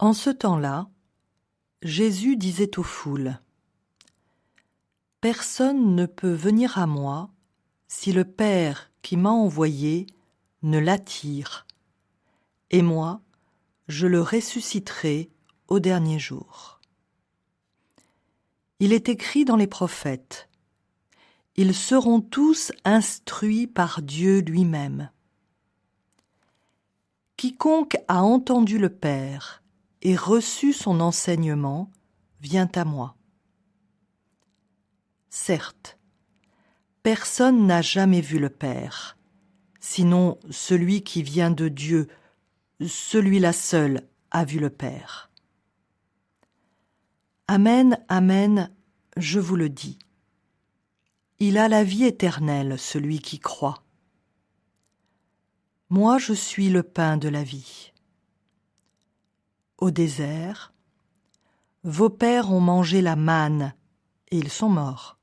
En ce temps-là, Jésus disait aux foules : « Personne ne peut venir à moi si le Père qui m'a envoyé ne l'attire, et moi, je le ressusciterai au dernier jour. » Il est écrit dans les prophètes : « Ils seront tous instruits par Dieu lui-même. » Quiconque a entendu le Père et reçu son enseignement vient à moi. Certes, personne n'a jamais vu le Père, sinon celui qui vient de Dieu, celui-là seul a vu le Père. Amen, amen, je vous le dis. Il a la vie éternelle, celui qui croit. Moi, je suis le pain de la vie. Au désert, vos pères ont mangé la manne et ils sont morts.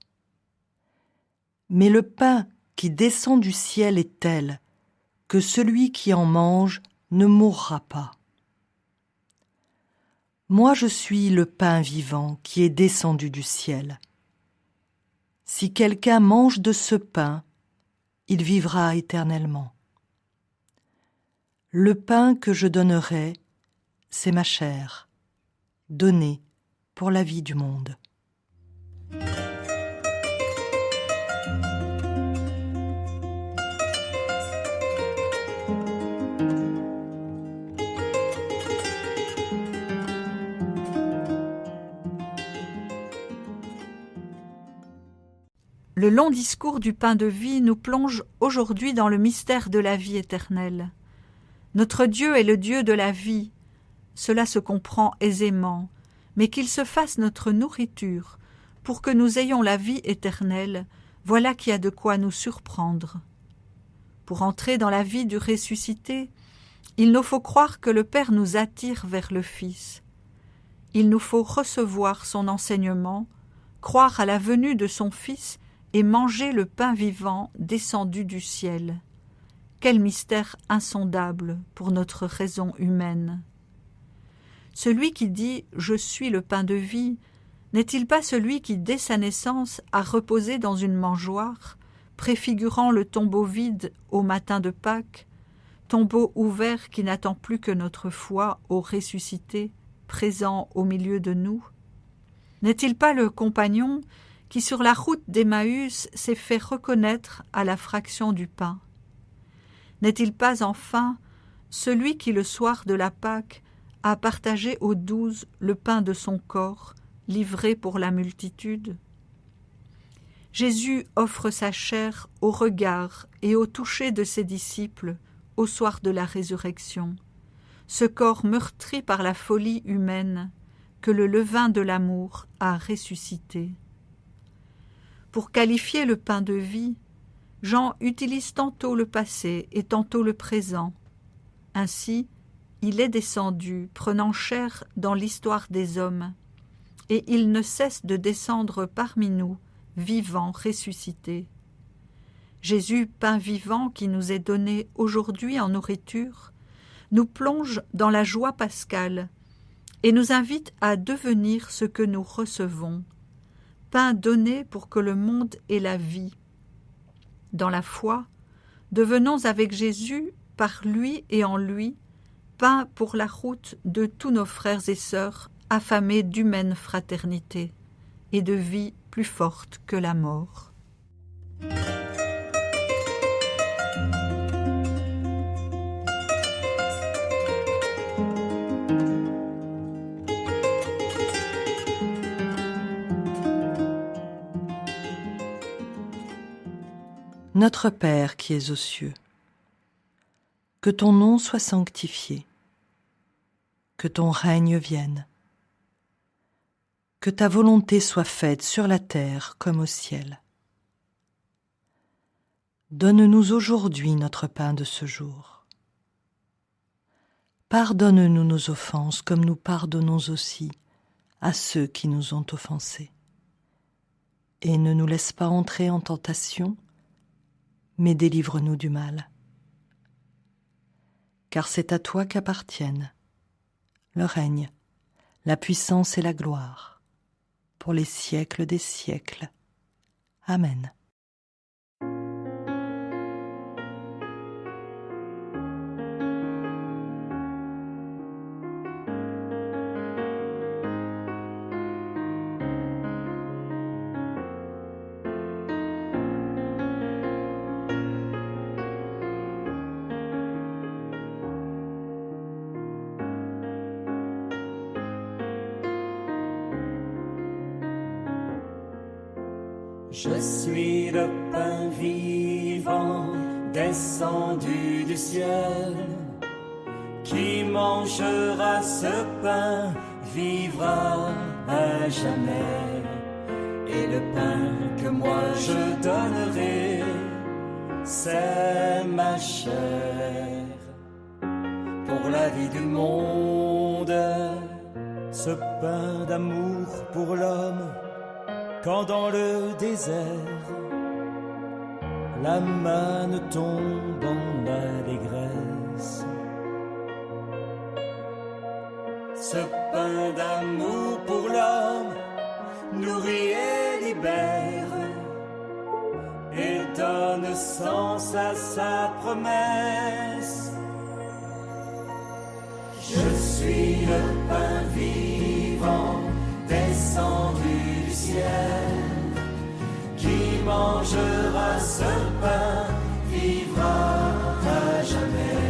Mais le pain qui descend du ciel est tel que celui qui en mange ne mourra pas. Moi, je suis le pain vivant qui est descendu du ciel. Si quelqu'un mange de ce pain, il vivra éternellement. Le pain que je donnerai, c'est ma chair, donnée pour la vie du monde. Le long discours du pain de vie nous plonge aujourd'hui dans le mystère de la vie éternelle. Notre Dieu est le Dieu de la vie, cela se comprend aisément, mais qu'il se fasse notre nourriture pour que nous ayons la vie éternelle, voilà qui a de quoi nous surprendre. Pour entrer dans la vie du ressuscité, il nous faut croire que le Père nous attire vers le Fils. Il nous faut recevoir son enseignement, croire à la venue de son Fils et manger le pain vivant descendu du ciel. Quel mystère insondable pour notre raison humaine. Celui qui dit « Je suis le pain de vie » n'est-il pas celui qui, dès sa naissance, a reposé dans une mangeoire, préfigurant le tombeau vide au matin de Pâques, tombeau ouvert qui n'attend plus que notre foi au ressuscité, présent au milieu de nous? N'est-il pas le compagnon qui, sur la route d'Emmaüs, s'est fait reconnaître à la fraction du pain? N'est-il pas enfin celui qui, le soir de la Pâque, a partagé aux 12 le pain de son corps, livré pour la multitude? Jésus offre sa chair au regard et au toucher de ses disciples au soir de la résurrection, ce corps meurtri par la folie humaine que le levain de l'amour a ressuscité. Pour qualifier le pain de vie, Jean utilise tantôt le passé et tantôt le présent. Ainsi, il est descendu, prenant chair dans l'histoire des hommes, et il ne cesse de descendre parmi nous, vivant, ressuscité. Jésus, pain vivant qui nous est donné aujourd'hui en nourriture, nous plonge dans la joie pascale et nous invite à devenir ce que nous recevons, pain donné pour que le monde ait la vie. Dans la foi, devenons avec Jésus, par lui et en lui, pain pour la route de tous nos frères et sœurs affamés d'humaine fraternité et de vie plus forte que la mort. Notre Père qui es aux cieux, que ton nom soit sanctifié, que ton règne vienne, que ta volonté soit faite sur la terre comme au ciel. Donne-nous aujourd'hui notre pain de ce jour. Pardonne-nous nos offenses comme nous pardonnons aussi à ceux qui nous ont offensés. Et ne nous laisse pas entrer en tentation, mais délivre-nous du mal. Car c'est à toi qu'appartiennent le règne, la puissance et la gloire, pour les siècles des siècles. Amen. Je suis le pain vivant, descendu du ciel. Qui mangera ce pain vivra à jamais. Et le pain que moi je donnerai, c'est ma chair. Pour la vie du monde, ce pain d'amour pour l'homme. Quand dans le désert, la manne tombe en allégresse. Ce pain d'amour pour l'homme nourrit et libère et donne sens à sa promesse. Je suis le pain vivant, descendu du ciel. Qui mangera ce pain vivra à jamais.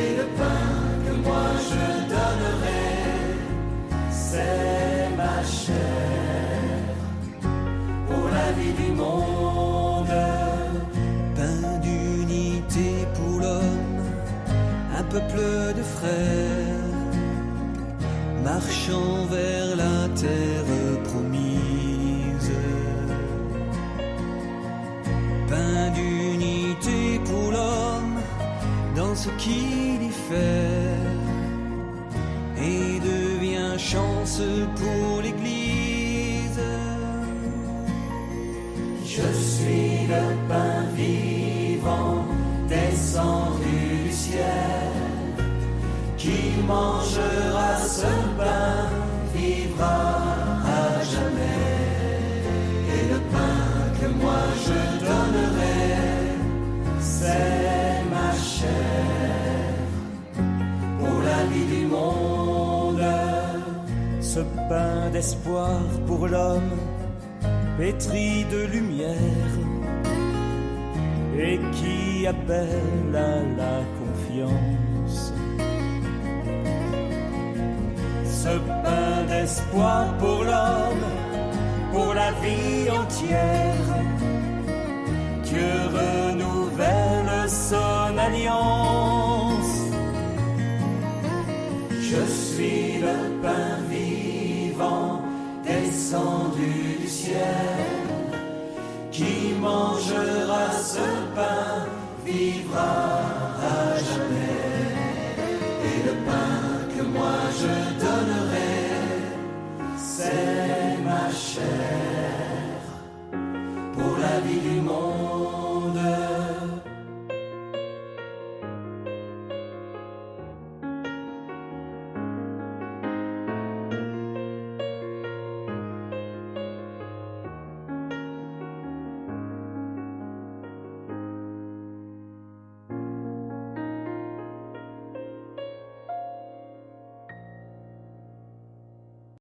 Et le pain que moi je donnerai, c'est ma chair. Pour la vie du monde, pain d'unité pour l'homme, un peuple de frères, marchant vers la terre promise. Pain d'unité pour l'homme dans ce qu'il y fait, et devient chance pour l'Église. Je suis le pain vivant, descendu du ciel. Qui mangera ce pain vivra à jamais. Et le pain que moi je donnerai, c'est ma chair. Pour la vie du monde, ce pain d'espoir pour l'homme, pétri de lumière, et qui appelle à la confiance. Ce pain d'espoir pour l'homme, pour la vie entière. Dieu renouvelle son alliance. Je suis le pain vivant, descendu du ciel. Qui mangera ce pain vivra